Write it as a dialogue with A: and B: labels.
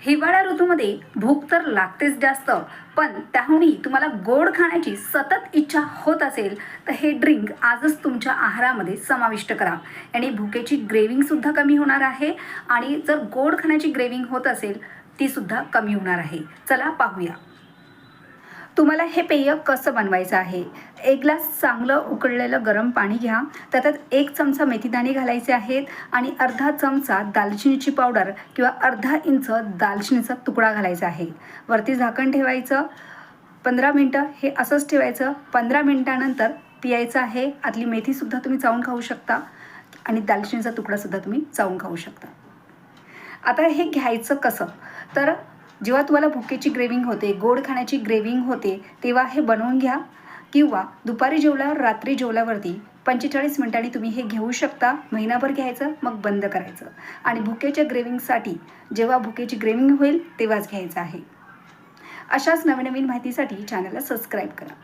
A: हिवाळा ऋतूमध्ये भूक तर लागतेच जास्त, पण त्याहूनही तुम्हाला गोड खाण्याची सतत इच्छा होत असेल तर हे ड्रिंक आजच तुमच्या आहारामध्ये समाविष्ट करा. याने भुकेची ग्रेव्हिंगसुद्धा कमी होणार आहे आणि जर गोड खाण्याची ग्रेव्हिंग होत असेल तीसुद्धा कमी होणार आहे. चला पाहूया. तुम्हाला हे पेय कसं बनवायचं आहे. एक ग्लास चांगलं उकळलेलं गरम पाणी घ्या. त्याच्यात 1 चमचा मेथीदाणे घालायचे आहेत आणि अर्धा चमचा दालचिनीची पावडर किंवा अर्धा इंच दालचिनीचा तुकडा घालायचा आहे. वरती झाकण ठेवायचं. 15 मिनटं हे असंच ठेवायचं. 15 मिनटानंतर पियायचं आहे. आतली मेथीसुद्धा तुम्ही चावून खाऊ शकता आणि दालचिनीचा तुकडासुद्धा तुम्ही चावून खाऊ शकता. आता हे घ्यायचं कसं, तर जेव्हा तुम्हाला भुकेची ग्रेव्हिंग होते, गोड खाण्याची ग्रेव्हिंग होते, तेव्हा हे बनवून घ्या किंवा दुपारी जेवल्यावर, रात्री जेवल्यावरती 45 मिनिटांनी तुम्ही हे घेऊ शकता. महिनाभर घ्यायचं, मग बंद करायचं आणि भुकेच्या ग्रेव्हिंगसाठी जेव्हा भुकेची ग्रेव्हिंग होईल तेव्हाच घ्यायचं आहे. अशाच नवीन नवीन माहितीसाठी चॅनलला सबस्क्राईब करा.